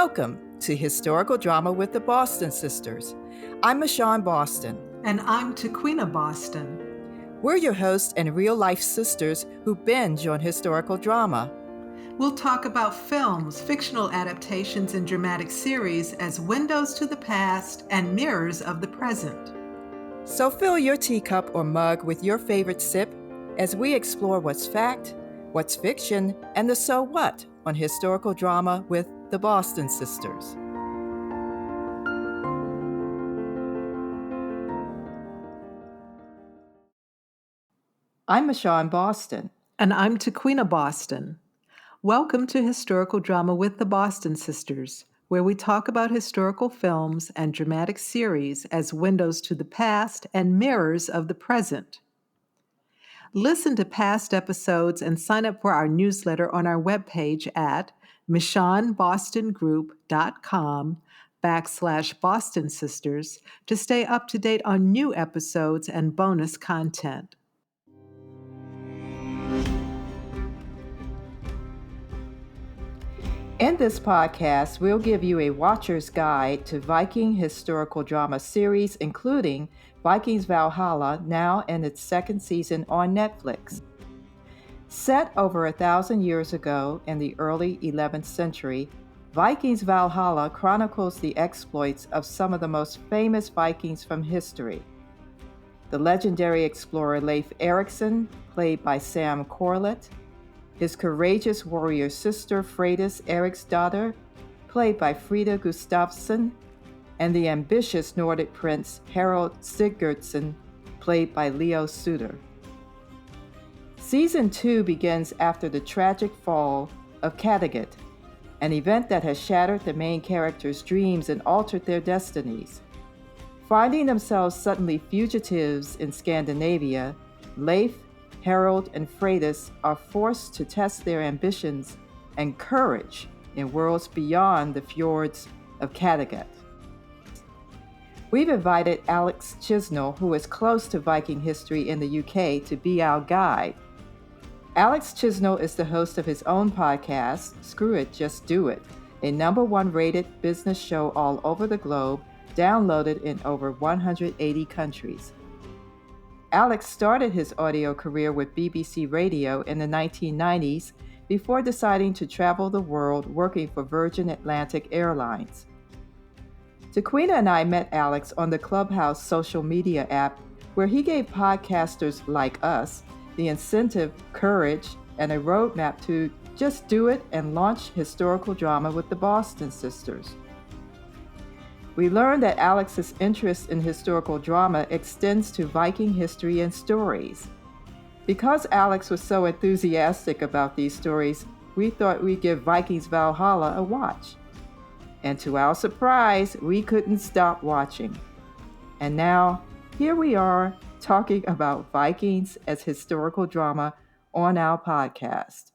Welcome to Historical Drama with the Boston Sisters. I'm Michonne Boston. And I'm Tequina Boston. We're your hosts and real-life sisters who binge on historical drama. We'll talk about films, fictional adaptations, and dramatic series as windows to the past and mirrors of the present. So fill your teacup or mug with your favorite sip as we explore what's fact, what's fiction, and the so what on historical drama with the Boston Sisters. I'm Michonne Boston. And I'm Tequina Boston. Welcome to Historical Drama with the Boston Sisters, where we talk about historical films and dramatic series as windows to the past and mirrors of the present. Listen to past episodes and sign up for our newsletter on our webpage at michonnebostongroup.com/Boston Sisters to stay up to date on new episodes and bonus content. In this podcast, we'll give you a watcher's guide to Viking historical drama series, including Vikings Valhalla, now in its second season on Netflix. Set over 1,000 years ago in the early 11th century, Vikings Valhalla chronicles the exploits of some of the most famous Vikings from history. The legendary explorer Leif Eriksson, played by Sam Corlett, his courageous warrior sister Freydis Eriksdotter, played by Frida Gustavsson, and the ambitious Nordic prince Harald Sigurdsson, played by Suter. Season 2 begins after the tragic fall of Kattegat, an event that has shattered the main characters' dreams and altered their destinies. Finding themselves suddenly fugitives in Scandinavia, Leif, Harald, and Freydis are forced to test their ambitions and courage in worlds beyond the fjords of Kattegat. We've invited Alex Chisnall, who is close to Viking history in the UK, to be our guide. Alex Chisnall is the host of his own podcast, Screw It, Just Do It, a #1 rated business show all over the globe, downloaded in over 180 countries. Alex started his audio career with BBC Radio in the 1990s before deciding to travel the world working for Virgin Atlantic Airlines. Tequina and I met Alex on the Clubhouse social media app, where he gave podcasters like us the incentive, courage, and a roadmap to just do it and launch historical drama with the Boston Sisters. We learned that Alex's interest in historical drama extends to Viking history and stories. Because Alex was so enthusiastic about these stories, we thought we'd give Vikings Valhalla a watch. And to our surprise, we couldn't stop watching. And now, here we are, talking about Vikings as historical drama on our podcast.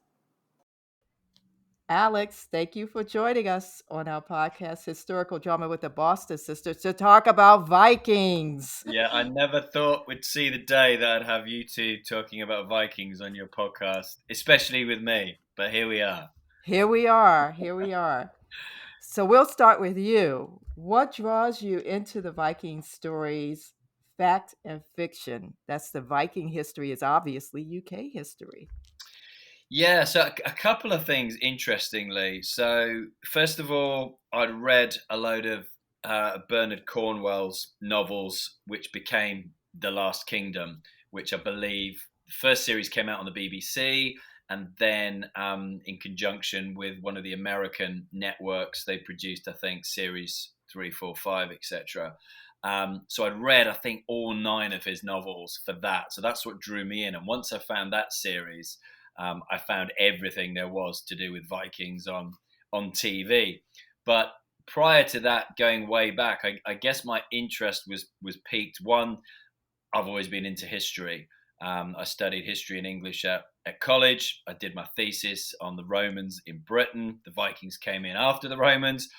Alex, thank you for joining us on our podcast, Historical Drama with the Boston Sisters, to talk about Vikings. Yeah, I never thought we'd see the day that I'd have you two talking about Vikings on your podcast, especially with me. But here we are. Here we are. So we'll start with you. What draws you into the Viking stories, fact and fiction? That's the Viking history is obviously UK history. Yeah, so a couple of things, interestingly. So first of all, I'd read a load of Bernard Cornwell's novels, which became The Last Kingdom, which I believe the first series came out on the BBC, and then in conjunction with one of the American networks, they produced, I think, series 3, 4, 5, etc. So I'd read, I think, all 9 of his novels for that. So that's what drew me in. And once I found that series, I found everything there was to do with Vikings on TV. But prior to that, going way back, I guess my interest was piqued. One, I've always been into history. I studied history and English at college. I did my thesis on the Romans in Britain. The Vikings came in after the Romans.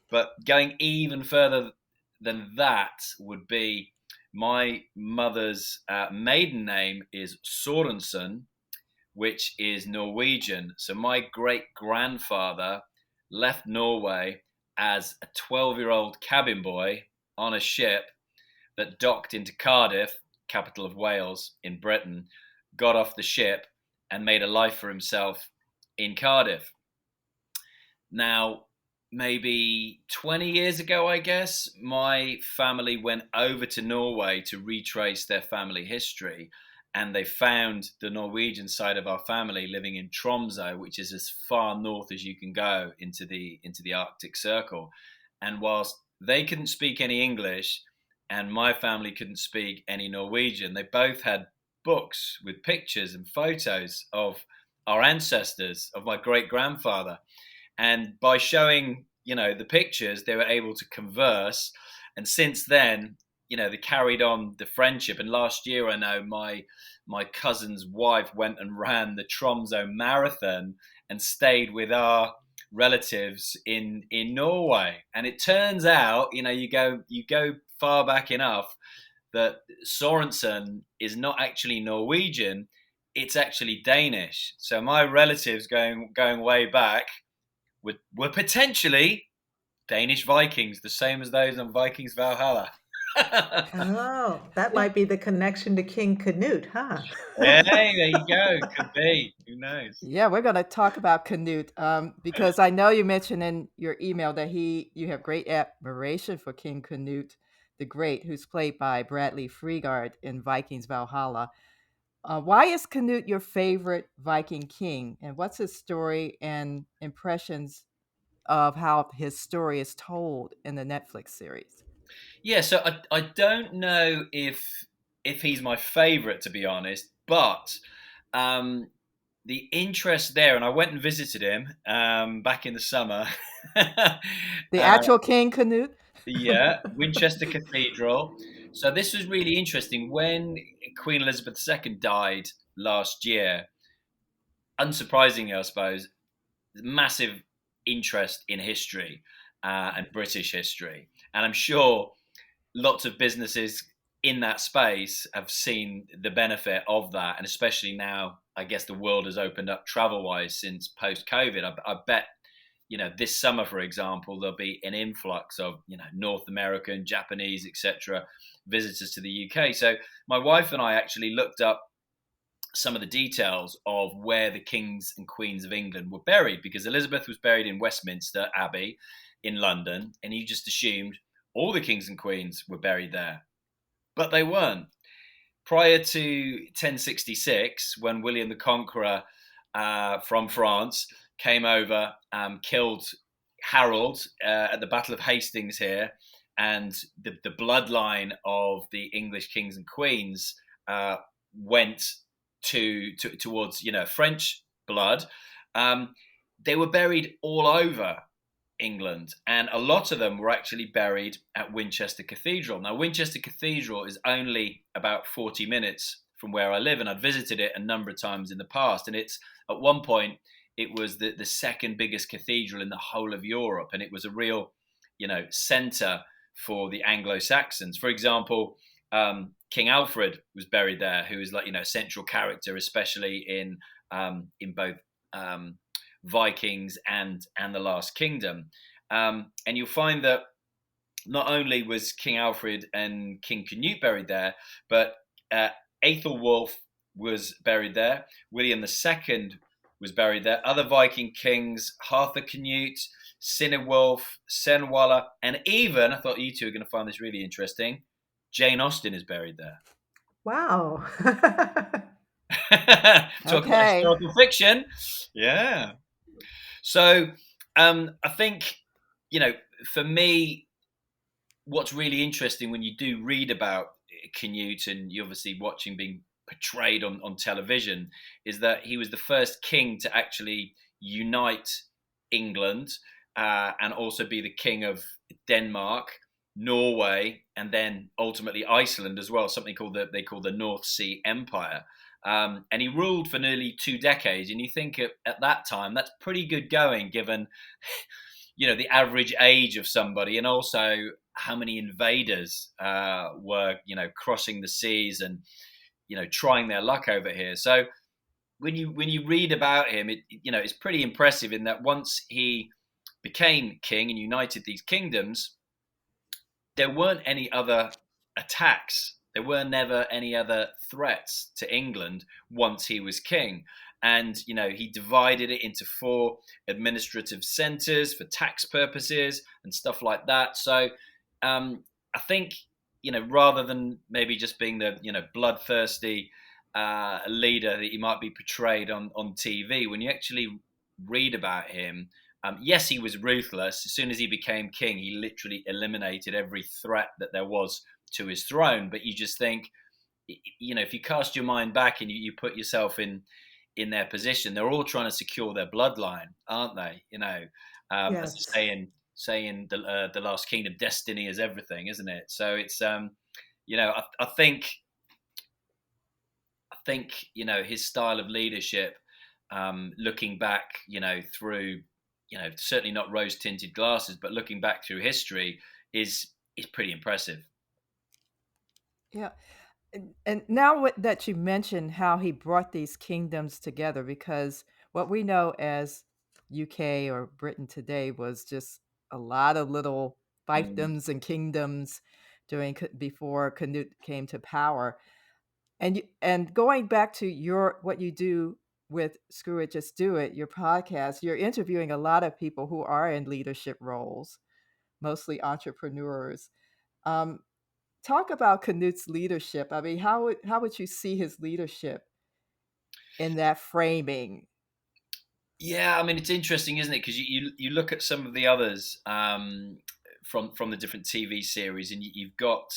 But going even further than that would be my mother's maiden name is Sorensen, which is Norwegian. So my great-grandfather left Norway as a 12-year-old cabin boy on a ship that docked into Cardiff, capital of Wales in Britain, got off the ship and made a life for himself in Cardiff. Now, maybe 20 years ago, I guess, my family went over to Norway to retrace their family history. And they found the Norwegian side of our family living in Tromsø, which is as far north as you can go into the Arctic Circle. And whilst they couldn't speak any English and my family couldn't speak any Norwegian, they both had books with pictures and photos of our ancestors, of my great-grandfather. And by showing, the pictures, they were able to converse. And since then, they carried on the friendship. And last year, I know my cousin's wife went and ran the Tromsø Marathon and stayed with our relatives in Norway. And it turns out, you go far back enough that Sorensen is not actually Norwegian, it's actually Danish. So my relatives going way back were potentially Danish Vikings, the same as those on Vikings Valhalla. Oh, that might be the connection to King Canute, huh? Hey, there you go. Could be. Who knows? Yeah, we're going to talk about Canute because I know you mentioned in your email that you have great admiration for King Canute the Great, who's played by Bradley Freegard in Vikings Valhalla. Why is Canute your favorite Viking king, and what's his story and impressions of how his story is told in the Netflix series? Yeah, so I don't know if he's my favorite, to be honest, but the interest there, and I went and visited him back in the summer. The actual King Canute? Yeah, Winchester Cathedral. So this was really interesting. When Queen Elizabeth II died last year, unsurprisingly, I suppose, massive interest in history and British history. And I'm sure lots of businesses in that space have seen the benefit of that. And especially now, I guess the world has opened up travel-wise since post-COVID. I bet, this summer, for example, there'll be an influx of, North American, Japanese, etc., visitors to the UK. So my wife and I actually looked up some of the details of where the kings and queens of England were buried, because Elizabeth was buried in Westminster Abbey in London, and you just assumed all the kings and queens were buried there. But they weren't. Prior to 1066, when William the Conqueror from France came over, killed Harold at the Battle of Hastings here, and the bloodline of the English kings and queens went towards French blood. They were buried all over England, and a lot of them were actually buried at Winchester Cathedral. Now, Winchester Cathedral is only about 40 minutes from where I live, and I'd visited it a number of times in the past. And it's at one point it was the second biggest cathedral in the whole of Europe, and it was a real center for the Anglo-Saxons. For example, King Alfred was buried there, who is a central character, especially in both Vikings and the Last Kingdom. And you'll find that not only was King Alfred and King Canute buried there, but Aethelwulf was buried there. William II was buried there. Other Viking kings, Harthur Canute, Cinewulf, Cenwallah, and even, I thought you two were going to find this really interesting, Jane Austen is buried there. Wow. Talk about historical fiction. Yeah. So I think, for me, what's really interesting when you do read about Canute, and you're obviously watching being portrayed on television, is that he was the first king to actually unite England and also be the king of Denmark, Norway, and then ultimately Iceland as well, something they call the North Sea Empire. And he ruled for nearly 2 decades. And you think at that time, that's pretty good going, given, the average age of somebody, and also how many invaders were, crossing the seas and, trying their luck over here. So when you read about him, it's pretty impressive in that once he became king and united these kingdoms, there weren't any other attacks. There were never any other threats to England once he was king. And, he divided it into 4 administrative centers for tax purposes and stuff like that. So I think, rather than maybe just being the, bloodthirsty leader that he might be portrayed on TV, when you actually read about him, yes, he was ruthless. As soon as he became king, he literally eliminated every threat that there was to his throne. But you just think, if you cast your mind back and you put yourself in their position, they're all trying to secure their bloodline, aren't they? As saying the Last Kingdom, destiny is everything, isn't it? So it's I think his style of leadership, looking back, through, certainly not rose-tinted glasses, but looking back through history is pretty impressive. Yeah. And now that you mentioned how he brought these kingdoms together, because what we know as UK or Britain today was just a lot of little fiefdoms and kingdoms before Canute came to power. And going back to what you do with Screw It, Just Do It, your podcast, you're interviewing a lot of people who are in leadership roles, mostly entrepreneurs. Um, Talk about Canute's leadership. I mean, how would you see his leadership in that framing? Yeah, I mean, it's interesting, isn't it? Because you look at some of the others from the different TV series, and you've got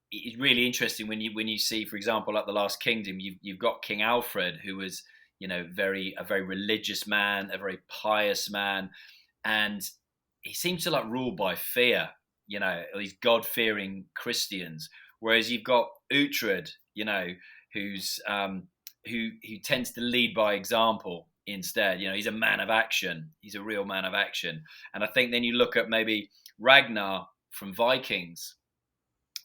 it's really interesting when you see, for example, like the Last Kingdom, you've got King Alfred, who was a very religious man, a very pious man, and he seems to like rule by fear. These God-fearing Christians. Whereas you've got Uhtred, who's who tends to lead by example instead. He's a man of action. He's a real man of action. And I think then you look at maybe Ragnar from Vikings,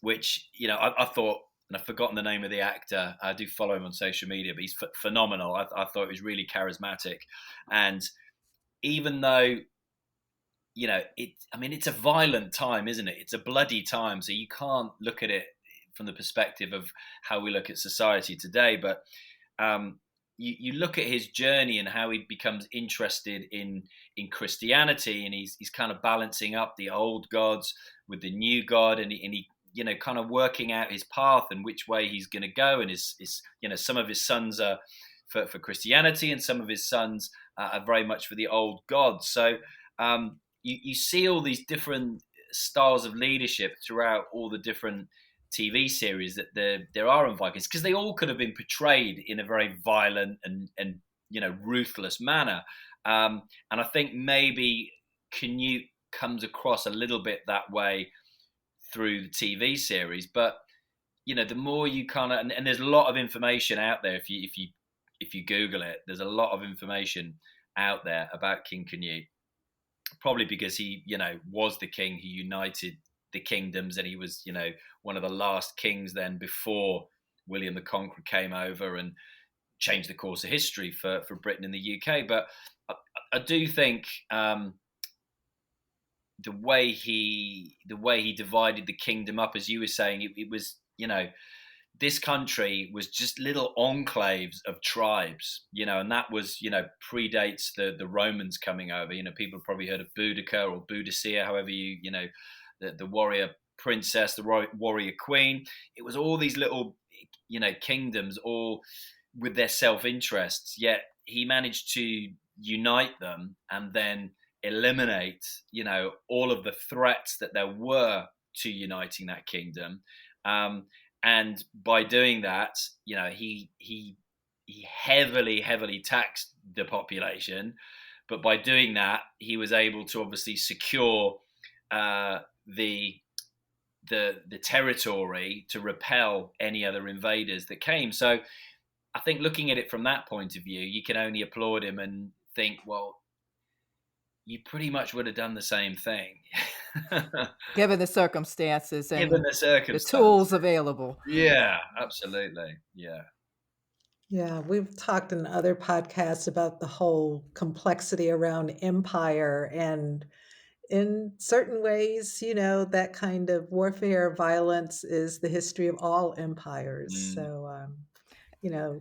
which I thought, and I've forgotten the name of the actor. I do follow him on social media, but he's phenomenal. I thought he was really charismatic, and even though it's a violent time, isn't it? It's a bloody time, so you can't look at it from the perspective of how we look at society today. But you look at his journey and how he becomes interested in Christianity, and he's kind of balancing up the old gods with the new God, and he kind of working out his path and which way he's going to go. And his some of his sons are for Christianity, and some of his sons are very much for the old gods. So you see all these different styles of leadership throughout all the different TV series that there are in Vikings, because they all could have been portrayed in a very violent and ruthless manner. And I think maybe Canute comes across a little bit that way through the TV series. But the more you kind of and there's a lot of information out there if you Google it. There's a lot of information out there about King Canute. Probably because he, was the king who united the kingdoms, and he was, one of the last kings then before William the Conqueror came over and changed the course of history for Britain and the UK. But I do think the way he divided the kingdom up, as you were saying, it was, this country was just little enclaves of tribes, and that was, predates the Romans coming over. People have probably heard of Boudica or Boudicca, however the warrior princess, the warrior queen. It was all these little, kingdoms, all with their self-interests, yet he managed to unite them and then eliminate, all of the threats that there were to uniting that kingdom. And by doing that, he heavily taxed the population. But by doing that, he was able to obviously secure the territory to repel any other invaders that came. So I think looking at it from that point of view, you can only applaud him and think, well, you pretty much would have done the same thing. Given the circumstances and Given the circumstances. the tools available. Yeah, absolutely. Yeah. Yeah, we've talked in other podcasts about the whole complexity around empire. And in certain ways, that kind of warfare, violence is the history of all empires. Mm. So, you know,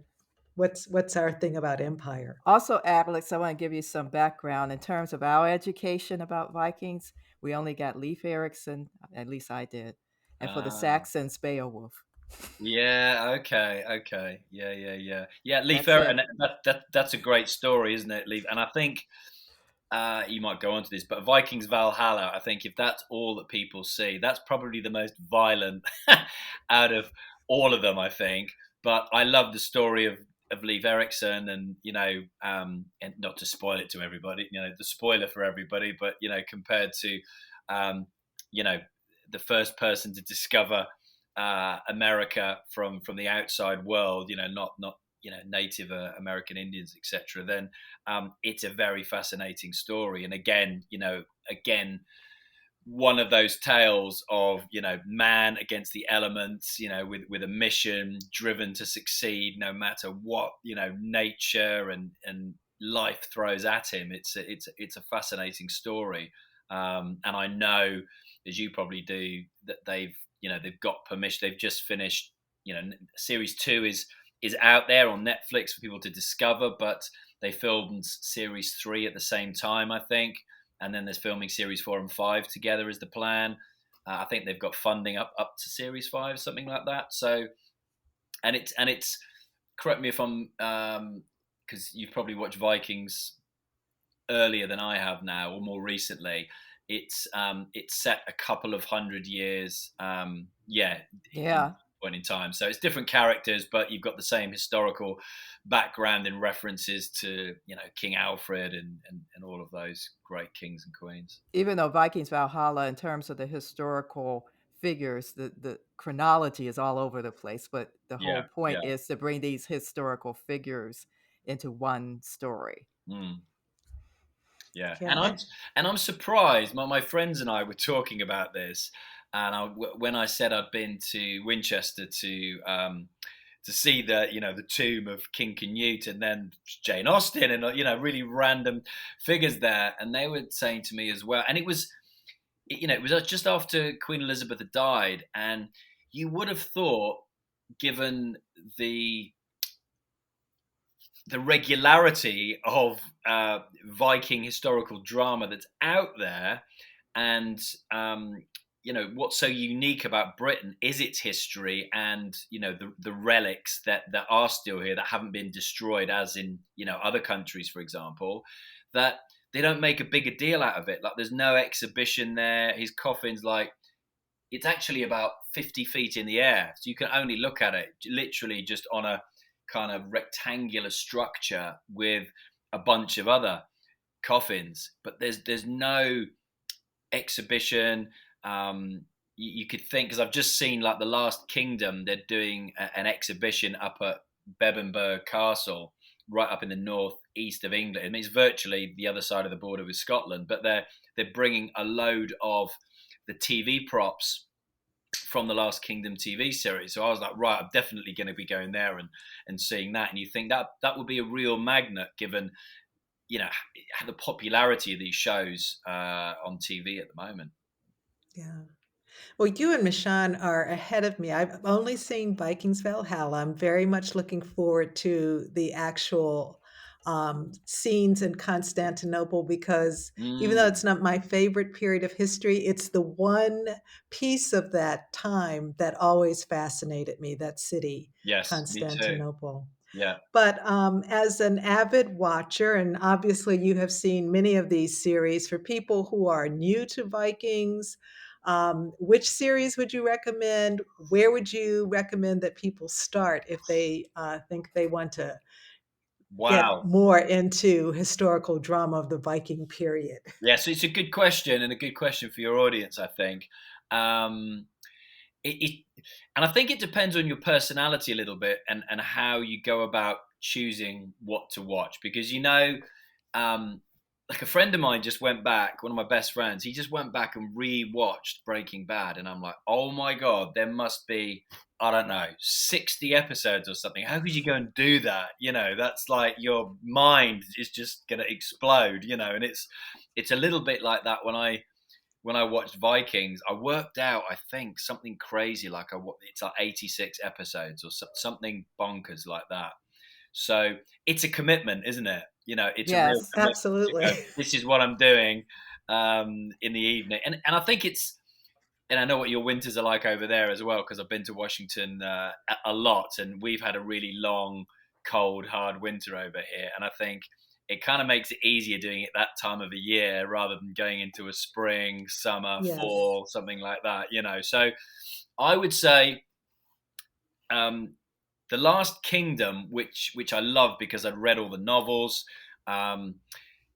what's our thing about empire? Also, Alex, I want to give you some background in terms of our education about Vikings. We only got Leif Eriksson, at least I did, and for the Ah. Saxons, Beowulf. Yeah. Okay. Okay. Yeah. Yeah. Yeah. Yeah. Leif That's Erikson. it. And that's a great story, isn't it, Leif? And I think you might go on to this, but Vikings Valhalla. I think if that's all that people see, that's probably the most violent out of all of them. I think. But I love the story of Leif Erikson, and and not to spoil it to everybody, the spoiler for everybody, but compared to, um, you know, the first person to discover America from the outside world, not Native American Indians, etc. Then it's a very fascinating story, and again, one of those tales of man against the elements, with a mission, driven to succeed no matter what nature and life throws at him. It's a fascinating story, and I know, as you probably do, that they've got permission. They've just finished. Series 2 is out there on Netflix for people to discover, but they filmed series 3 at the same time, I think, and then there's filming series 4 and 5 together is the plan. I think they've got funding up to series 5, something like that. So, and it's correct me if I'm because you've probably watched Vikings earlier than I have now, or more recently. It's set a couple of hundred years, in Yeah. point in time. So it's different characters, but you've got the same historical background and references to King Alfred and all of those great kings and queens. Even though Vikings Valhalla, in terms of the historical figures, the chronology is all over the place, but the whole Yeah, point yeah. is to bring these historical figures into one story. Mm. Yeah, Yeah. and I'm surprised. My friends and I were talking about this, and when I said I'd been to Winchester to see the tomb of King Canute and then Jane Austen and really random figures there, and they were saying to me as well, and it was just after Queen Elizabeth had died, and you would have thought, given the regularity of Viking historical drama that's out there, and what's so unique about Britain is its history, and the relics that are still here that haven't been destroyed, as in other countries, for example, that they don't make a bigger deal out of it. Like, there's no exhibition there. His coffin's like, it's actually about 50 feet in the air, so you can only look at it literally just on a kind of rectangular structure with a bunch of other coffins, but there's no exhibition. You could think, because I've just seen, like, the Last Kingdom, they're doing an exhibition up at Bebbanburg Castle, right up in the northeast of England. I mean, it's virtually the other side of the border with Scotland, but they're bringing a load of the TV props from the Last Kingdom TV series. So I was like, right, I'm definitely going to be going there and seeing that. And you think that would be a real magnet, given the popularity of these shows on TV at the moment. Yeah. Well, you and Michonne are ahead of me. I've only seen Vikings Valhalla. I'm very much looking forward to the actual scenes in Constantinople, because even though Mm, it's not my favorite period of history, it's the one piece of that time that always fascinated me, that city, yes, me too. Constantinople. Yeah. But as an avid watcher, and obviously you have seen many of these series, for people who are new to Vikings, which series would you recommend? Where would you recommend that people start if they think they want to get Wow. more into historical drama of the Viking period? Yeah, so it's a good question, and a good question for your audience, I think. Um, it and I think it depends on your personality a little bit, and how you go about choosing what to watch, because um, like, a friend of mine just went back, one of my best friends, he just went back and re-watched Breaking Bad, and I'm like, oh my god, there must be I don't know, 60 episodes or something. How could you go and do that? That's like your mind is just going to explode, and it's a little bit like that when I watched Vikings. I worked out, I think, something crazy like it's like 86 episodes or something bonkers like that. So it's a commitment, isn't it? It's a real Yes, commitment absolutely. to go, this is what I'm doing in the evening. And I think and I know what your winters are like over there as well, because I've been to Washington a lot, and we've had a really long, cold, hard winter over here. And I think it kind of makes it easier doing it that time of the year rather than going into a spring, summer, Yes. fall, something like that. So I would say The Last Kingdom, which I love because I'd read all the novels,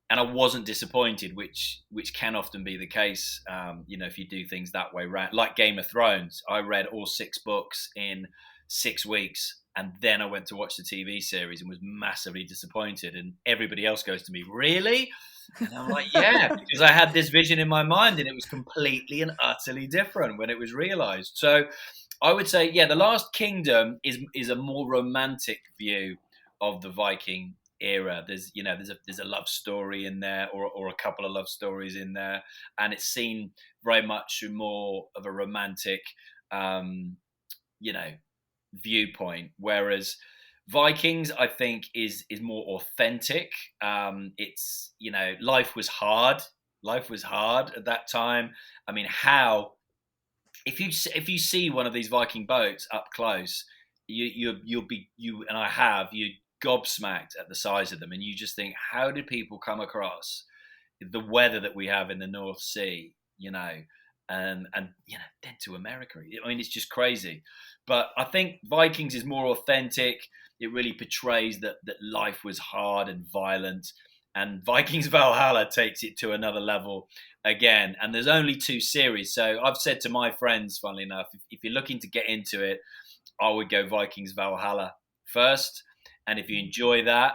and I wasn't disappointed, which can often be the case, if you do things that way round. Like Game of Thrones, I read all 6 books in 6 weeks, and then I went to watch the TV series and was massively disappointed. And everybody else goes to me, really? And I'm like, yeah, because I had this vision in my mind, and it was completely and utterly different when it was realized. So I would say, The Last Kingdom is a more romantic view of the Viking era. There's a love story in there, or a couple of love stories in there, and it's seen very much more of a romantic viewpoint, whereas Vikings, I think, is more authentic. It's life was hard at that time. I mean, how if you see one of these Viking boats up close, you'll be gobsmacked at the size of them, and you just think, how did people come across the weather that we have in the North Sea, and then to America? I mean, it's just crazy. But I think Vikings is more authentic. It really portrays that life was hard and violent, and Vikings Valhalla takes it to another level again. And there's only 2 series, so I've said to my friends, funnily enough, if you're looking to get into it, I would go Vikings Valhalla first. And if you enjoy that,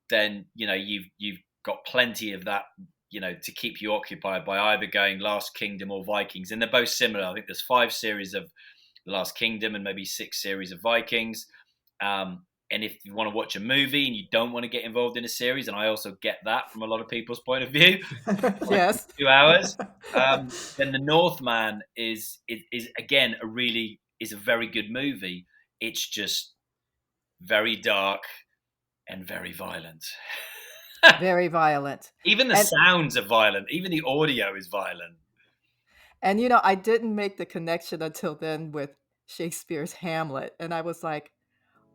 then you've got plenty of that, to keep you occupied by either going Last Kingdom or Vikings. And they're both similar. I think there's 5 series of The Last Kingdom and maybe 6 series of Vikings. And if you want to watch a movie and you don't want to get involved in a series, and I also get that from a lot of people's point of view, yes. 2 hours, then The Northman is again a very good movie. It's just very dark and very violent. Very violent. Even the sounds are violent. Even the audio is violent. And I didn't make the connection until then with Shakespeare's Hamlet, and I was like,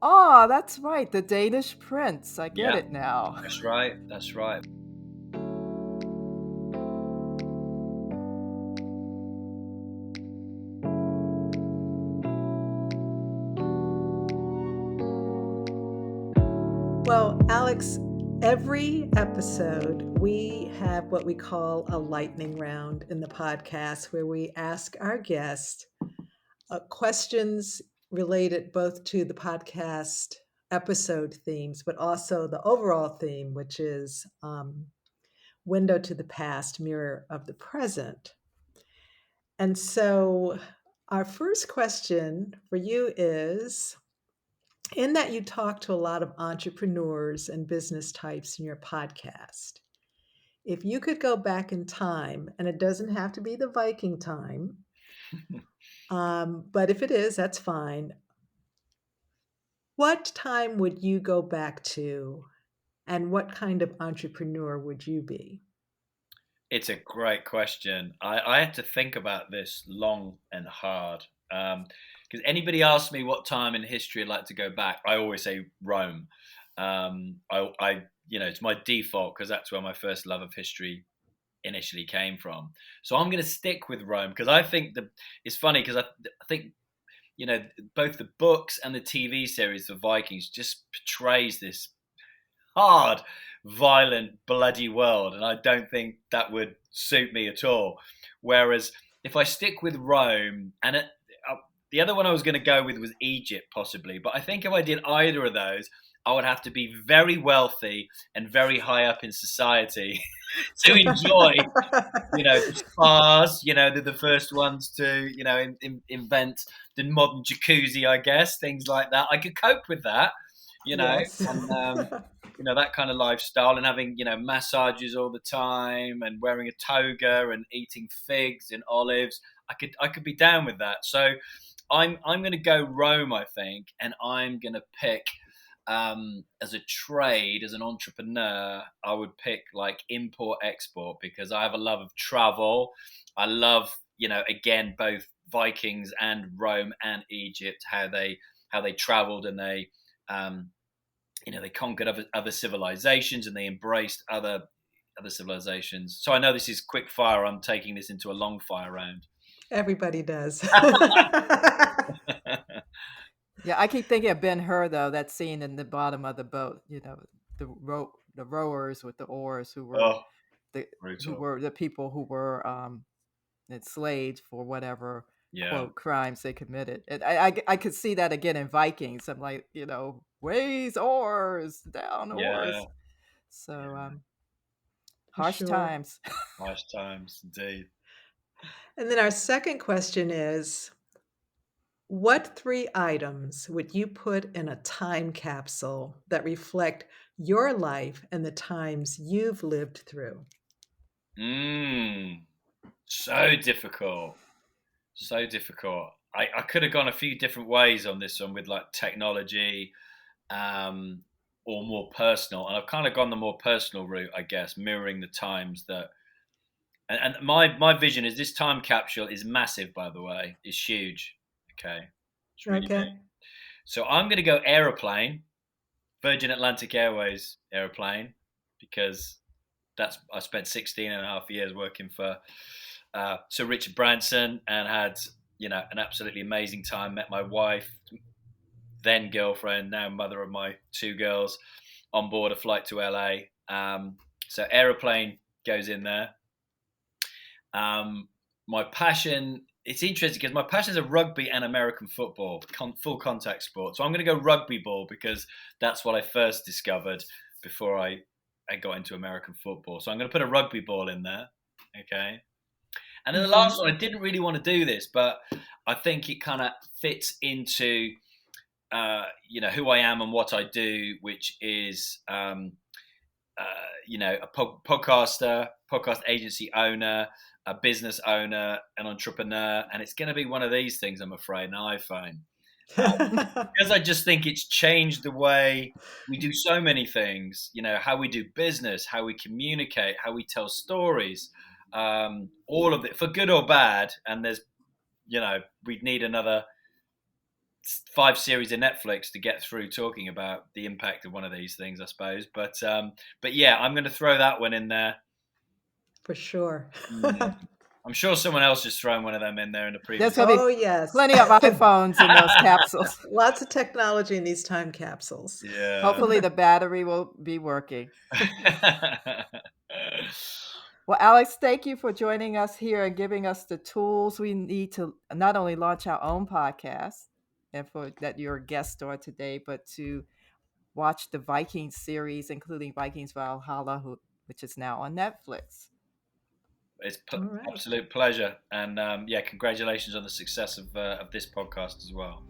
"Oh, that's right, the Danish prince. I get it now." That's right. That's right. Well, Alex, every episode we have what we call a lightning round in the podcast, where we ask our guest questions related both to the podcast episode themes, but also the overall theme, which is window to the past, mirror of the present. And so our first question for you is, in that you talk to a lot of entrepreneurs and business types in your podcast, if you could go back in time, and it doesn't have to be the Viking time, but if it is, that's fine. What time would you go back to, and what kind of entrepreneur would you be? It's a great question. I had to think about this long and hard. Because anybody asks me what time in history I'd like to go back, I always say Rome. It's my default, because that's where my first love of history initially came from. So I'm going to stick with Rome, because I think it's funny, because I think both the books and the TV series for Vikings just portrays this hard, violent, bloody world, and I don't think that would suit me at all. Whereas if I stick with Rome, and The other one I was going to go with was Egypt, possibly. But I think if I did either of those, I would have to be very wealthy and very high up in society to enjoy, the spas. They're the first ones to, invent the modern jacuzzi, I guess, things like that. I could cope with that, Yes. and that kind of lifestyle, and having, massages all the time and wearing a toga and eating figs and olives. I could be down with that. So I'm going to go Rome, I think, and I'm going to pick, as a trade, as an entrepreneur, I would pick like import export, because I have a love of travel. I love, again, both Vikings and Rome and Egypt, how they traveled, and they they conquered other civilizations, and they embraced other civilizations. So I know this is quick fire. I'm taking this into a long fire round. Everybody does. Yeah, I keep thinking of Ben-Hur, though, that scene in the bottom of the boat, the rowers with the oars who were the people who were enslaved for whatever quote crimes they committed. And I could see that again in Vikings. I'm like, ways oars, down oars. So harsh times. Harsh times, indeed. And then our second question is, what 3 items would you put in a time capsule that reflect your life and the times you've lived through? So difficult. So difficult. I could have gone a few different ways on this one with like technology, or more personal. And I've kind of gone the more personal route, I guess, mirroring the times that. And my vision is this time capsule is massive, by the way. It's huge. Okay. It's really big. So I'm going to go aeroplane, Virgin Atlantic Airways aeroplane, because I spent 16 and a half years working for Sir Richard Branson, and had, an absolutely amazing time. Met my wife, then girlfriend, now mother of my 2 girls, on board a flight to LA. So aeroplane goes in there. My passion, it's interesting because my passions are rugby and American football, full contact sport. So I'm going to go rugby ball, because that's what I first discovered before I got into American football. So I'm going to put a rugby ball in there. Okay. And then the last one, I didn't really want to do this, but I think it kind of fits into, who I am and what I do, which is, a podcaster, podcast agency owner, a business owner, an entrepreneur, and it's going to be one of these things, I'm afraid, an iPhone. Because I just think it's changed the way we do so many things, how we do business, how we communicate, how we tell stories, all of it, for good or bad. And there's, we'd need another 5 series of Netflix to get through talking about the impact of one of these things, I suppose. But yeah, I'm going to throw that one in there. For sure. I'm sure someone else just thrown one of them in there in the previous. Yes. Plenty of iPhones in those capsules. Lots of technology in these time capsules. Yeah. Hopefully the battery will be working. Well, Alex, thank you for joining us here and giving us the tools we need to not only launch our own podcast, and for that you're a guest star today, but to watch the Vikings series, including Vikings Valhalla, which is now on Netflix. It's absolute pleasure. And congratulations on the success of this podcast as well.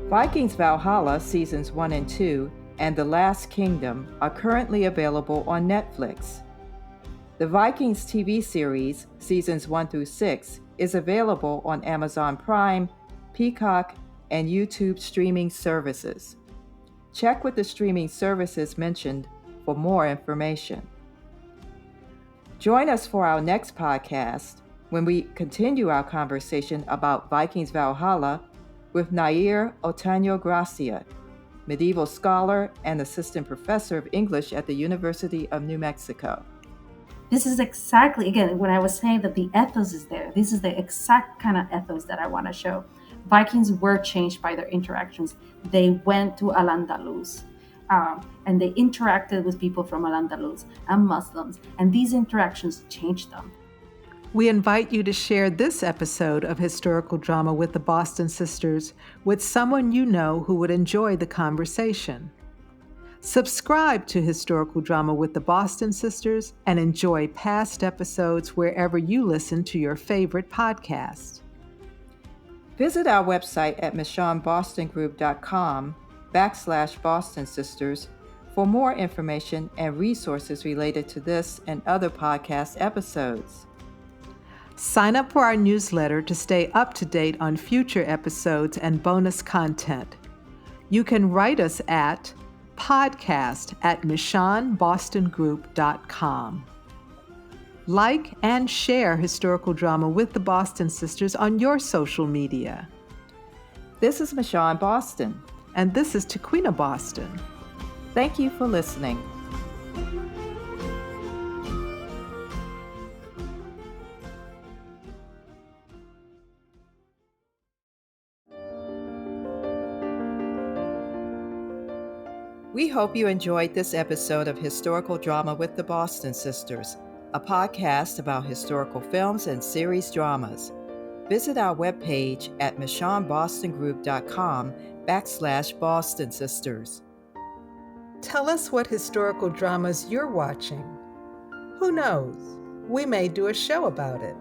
Vikings Valhalla Seasons 1 and 2 and The Last Kingdom are currently available on Netflix. The Vikings TV series, Seasons 1 through 6, is available on Amazon Prime, Peacock, and YouTube streaming services. Check with the streaming services mentioned for more information. Join us for our next podcast when we continue our conversation about Vikings Valhalla with Nahir Ortaño Gracia, medieval scholar and assistant professor of English at the University of New Mexico. This is exactly, again, when I was saying that the ethos is there, this is the exact kind of ethos that I want to show. Vikings were changed by their interactions. They went to Al-Andalus. and they interacted with people from Al-Andalus and Muslims, and these interactions changed them. We invite you to share this episode of Historical Drama with the Boston Sisters with someone you know who would enjoy the conversation. Subscribe to Historical Drama with the Boston Sisters and enjoy past episodes wherever you listen to your favorite podcast. Visit our website at michonnebostongroup.com/Boston Sisters for more information and resources related to this and other podcast episodes. Sign up for our newsletter to stay up to date on future episodes and bonus content. You can write us at podcast@michonnebostongroup.com. Like and share Historical Drama with the Boston Sisters on your social media. This is Michonne Boston. And this is Tequina Boston. Thank you for listening. We hope you enjoyed this episode of Historical Drama with the Boston Sisters, a podcast about historical films and series dramas. Visit our webpage at michonnebostongroup.com/Boston Sisters. Tell us what historical dramas you're watching. Who knows? We may do a show about it.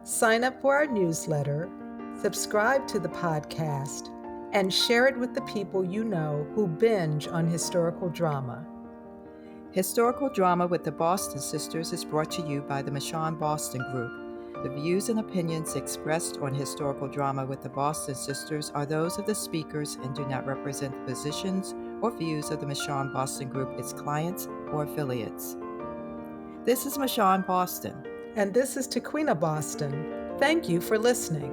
Sign up for our newsletter, subscribe to the podcast, and share it with the people you know who binge on historical drama. Historical Drama with the Boston Sisters is brought to you by the Michonne Boston Group. The views and opinions expressed on Historical Drama with the Boston Sisters are those of the speakers and do not represent the positions or views of the Michonne Boston Group, its clients, or affiliates. This is Michonne Boston. And this is Tequina Boston. Thank you for listening.